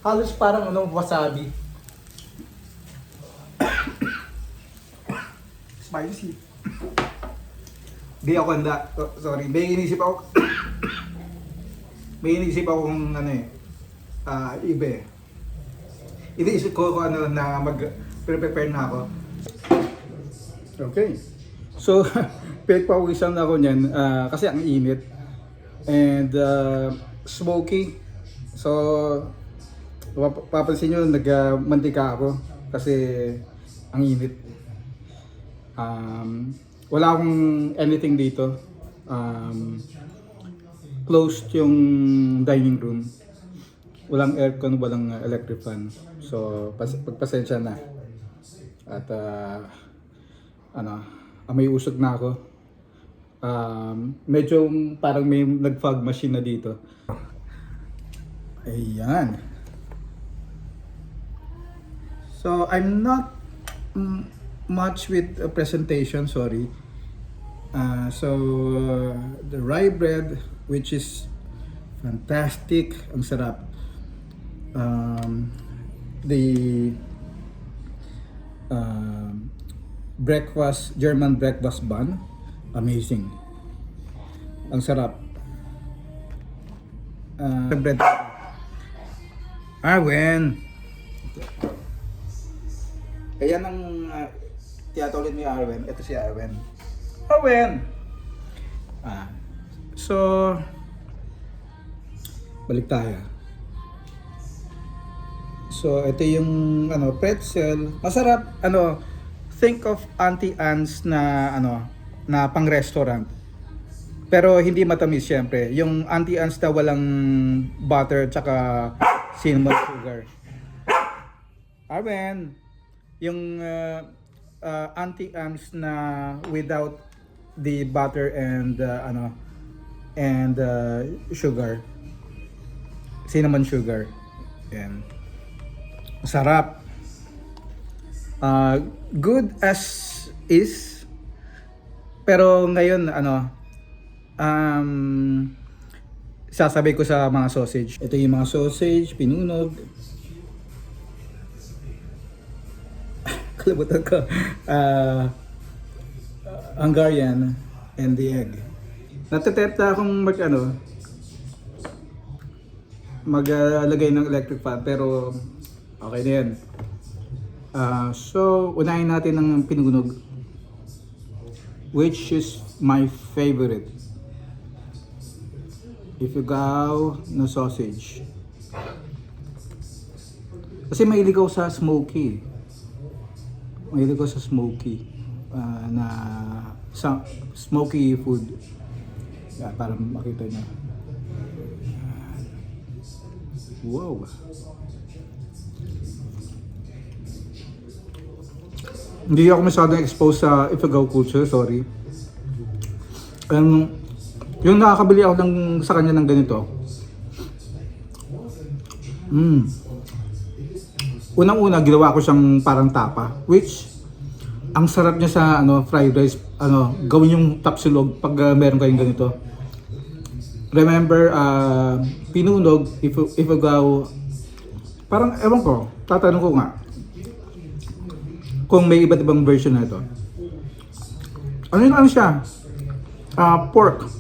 Halos parang ano, wasabi. Spicy. Di ako handa. Oh, sorry. May inisip ako. May inisip ako kung ano eh. Iba eh. Iniisip ko kung ano na mag-prepare na ako. Okay. So, pinagpawisan ako niyan kasi ang init. And smoky. So, papansin nyo, nagmantika ako kasi ang init. Wala akong anything dito. Closed yung dining room. Walang aircon, walang electric fan. So, pagpasensya na. At may usok na ako. Medyo parang may nag-fog machine na dito. Ayan. So, I'm not much with a presentation, sorry. The rye bread, which is fantastic, ang sarap. The German breakfast bun, amazing. Ang sarap. Bread. Arwen. Kaya nang tiyatawlin mo yung Arwen, ito si Arwen. Arwen! So, balik tayo. So, ito yung pretzel. Masarap, think of Auntie Anne's na na pang-restaurant. Pero hindi matamis syempre. Yung Auntie Anne's na walang butter tsaka cinnamon sugar. Arwen! Yung Auntie Anne's na without the butter and sugar, cinnamon sugar. Yan. Sarap. Good as is. Pero ngayon sasabay ko sa mga sausage. Ito yung mga sausage, pinunog. Kalimutan ko. Hungarian and the egg. Natatempt akong maglagay ng electric fan pero okay na yan. So unahin natin ng pinunog, which is my favorite. If you go na sausage. Kasi mahilig ako sa smoky. Mahilig ko sa smoky smoky food. Para makita niyo. Wow. Hindi ako masyadong exposed sa Ifugao culture, sorry. Yung nakakabili ako sa kanya ng ganito. Unang-una ginawa ko siyang parang tapa, which ang sarap niya sa fried rice, gawin yung tapsilog pag meron kayong ganito. Remember, pinunog, Ifugao, parang ewan ko, tatanong ko nga kung may iba't ibang version na ito. Ano siya? Pork.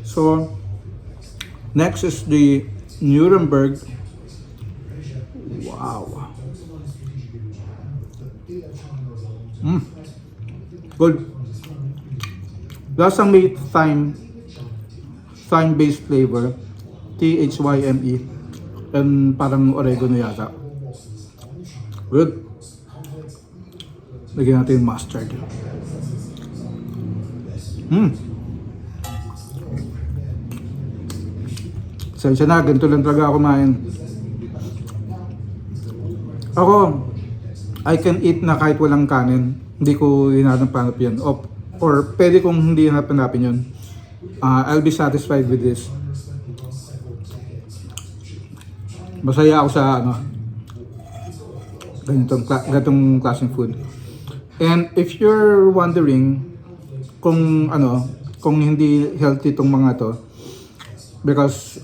So, next is the Nuremberg. Wow. Good. Lasang may thyme-based flavor. THYME. And parang oregano yata. Good. Lagyan natin yung mustard. Sensya na, ganito lang talaga ako kumain. Ako, I can eat na kahit walang kanin. Hindi ko hinahanap-hanap yan. Or pwede kong hindi hanap-hanapin yun. I'll be satisfied with this. Masaya ako sa ganitong klaseng food. And if you're wondering kung hindi healthy itong mga to, because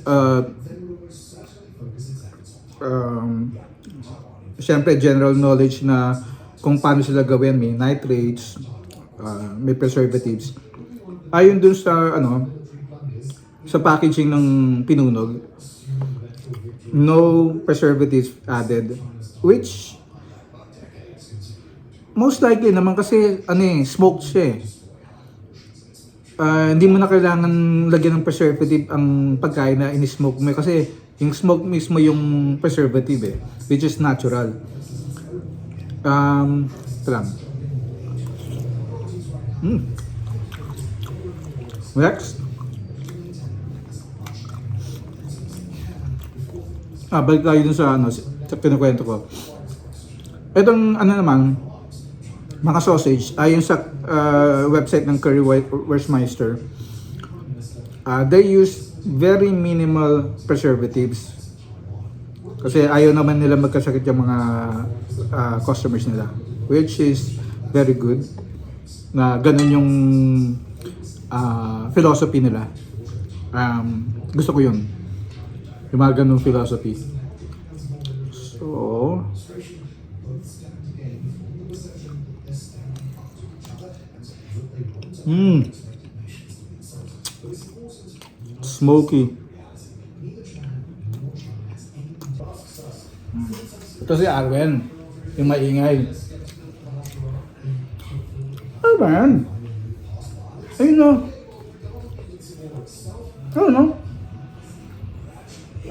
syempre general knowledge na kung paano sila gawin, may nitrates, may preservatives. Ayon dun sa sa packaging ng pinunog, no preservatives added, which most likely naman kasi smoked siya eh. Hindi mo na kailangan lagyan ng preservative ang pagkain na in-smoke mo kasi yung smoke mismo yung preservative eh, which is natural. Ito lang. Next. Balik tayo dun sa sa kinukwento ko. Itong naman, mga sausage, ayon sa website ng Curry Wurstmeister, they use very minimal preservatives. Kasi ayaw naman nila magkasakit yung mga customers nila. Which is very good. Na ganun yung philosophy nila. Gusto ko yun. Yung mga ganung philosophy. So, smoky. Ito si Arwen, yung maingay. Arwen? Ayun no. Ayun no.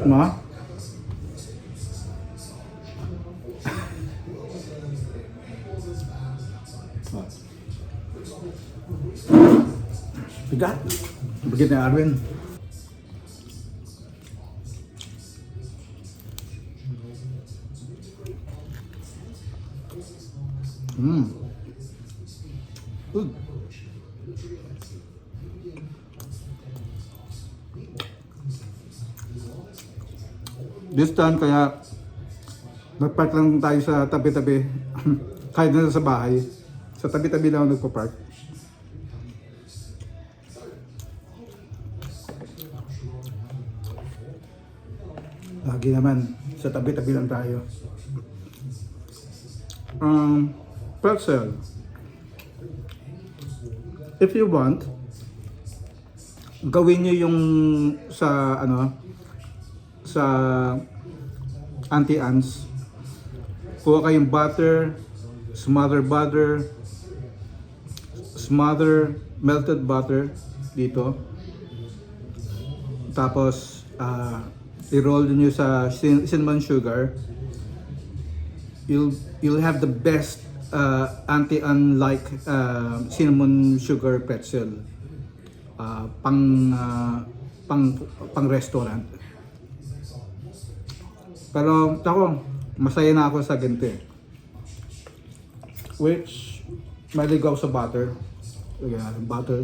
Ma? Bigat. Bigat na Arwen. Good. This time kaya nagpark lang tayo sa tabi-tabi. Kahit na sa bahay. Sa tabi-tabi lang ako nagpa-park. Lagi naman sa tabi-tabi lang tayo. Pretzel. If you want, gawin nyo yung sa sa anti-ants. Kuha kayong butter, smother melted butter dito. Tapos i-roll nyo sa cinnamon sugar. You'll have the best anti-ant like cinnamon sugar pretzel. Pang restaurant. Pero ako, masaya na ako sa ganito eh. Which, may ligaw sa butter. Ayan, butter.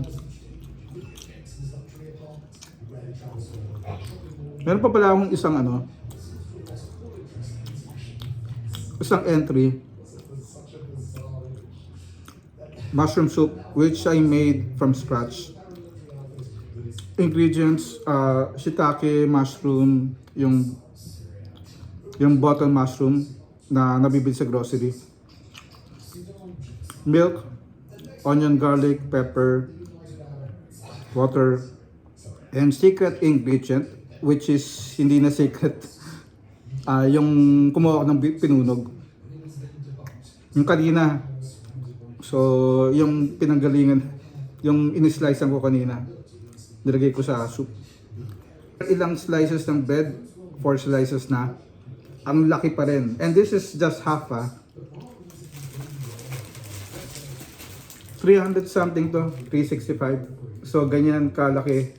Meron pa pala akong isang isang entry. Mushroom soup, which I made from scratch. Ingredients, shiitake mushroom, yung bottle mushroom na nabibili sa grocery. Milk, onion, garlic, pepper, water, and secret ingredient, which is hindi na secret, yung kumuha ko ng pinunog. Yung kanina, so yung pinanggalingan, yung in-slicean ko kanina, nilagay ko sa soup. Ilang slices ng bread, 4 slices na. Ang laki pa rin. And this is just half 300 something to, 365. So ganyan kalaki.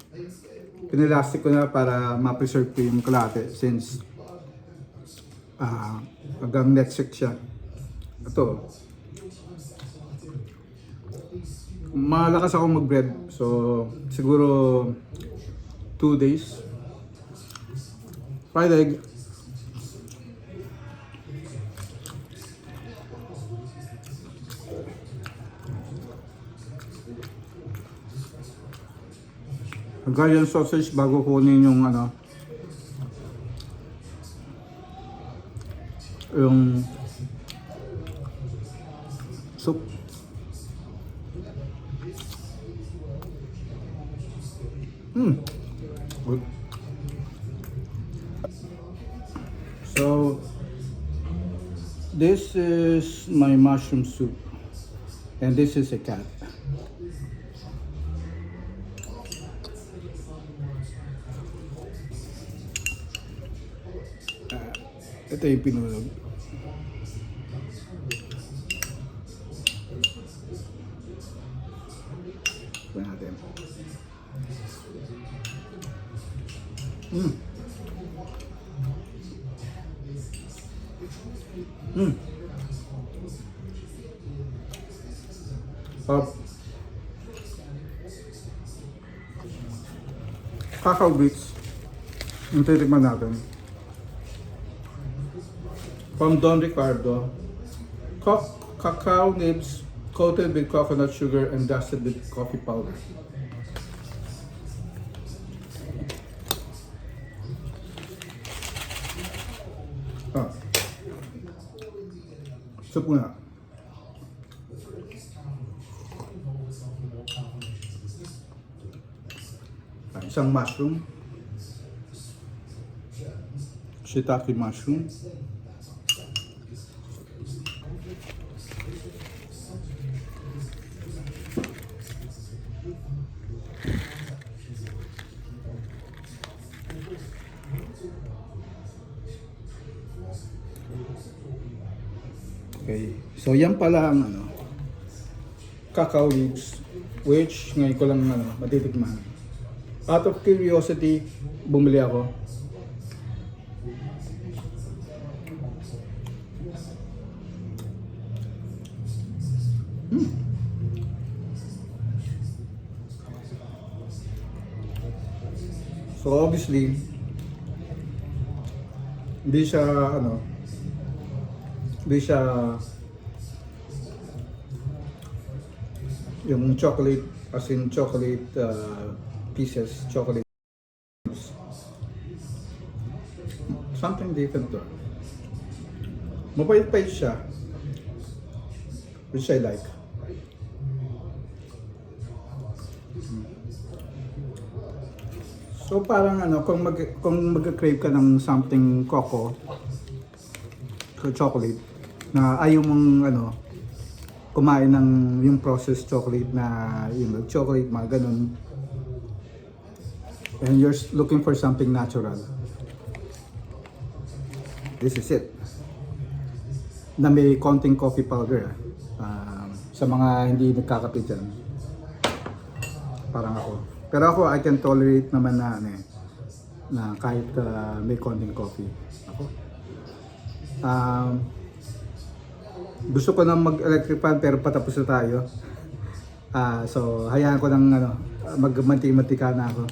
Pinilastic ko na para ma-preserve ko yung kalate since hanggang next week siya. Ito. Malakas ako mag-bread. So siguro 2 days. Fried egg. Hungarian sausage bago kunin yung ano, yung soup. Good. So this is my mushroom soup and this is a cat. Ito yung pinulog. Ito natin. Cacao beets. Yung titikman natin. From Don Ricardo. Cacao nibs coated with coconut sugar and dusted with coffee powder. Soup nga. Isang mushroom. Shiitake mushroom. Okay. So yan pala ang ano, cacao leaves, which ngayon ko lang ano, matitikman. Out of curiosity, bumili ako. So obviously, hindi siya ano, hindi siya yung chocolate, as in chocolate pieces, chocolate. Something different to. Mapait-pait siya, which I like. So parang ano, kung mag-crave ka ng something cocoa, chocolate, na ayaw mong ano, kumain ng yung processed chocolate na yung chocolate, mga ganun, and you're looking for something natural, this is it. Na may konting coffee powder, sa mga hindi nagkakape dyan, parang ako. Pero ako, I can tolerate naman na ano, na kahit may konting coffee. Ako. Gusto ko na mag-electric fan pero patapos na tayo. So hayaan ko ng ano, magmanti-mantika na ako.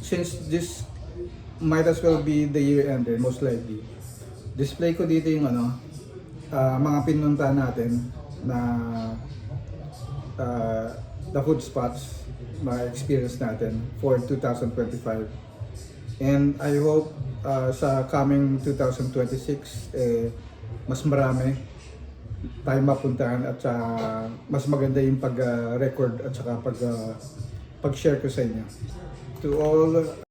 Since this might as well be the year end, most likely, display ko dito yung ano, mga pinuntahan natin na the food spots, mga experience natin for 2025. And I hope sa coming 2026, mas marami tayo mapuntahan at mas maganda yung pag-record at saka pag-share ko sa inyo. To all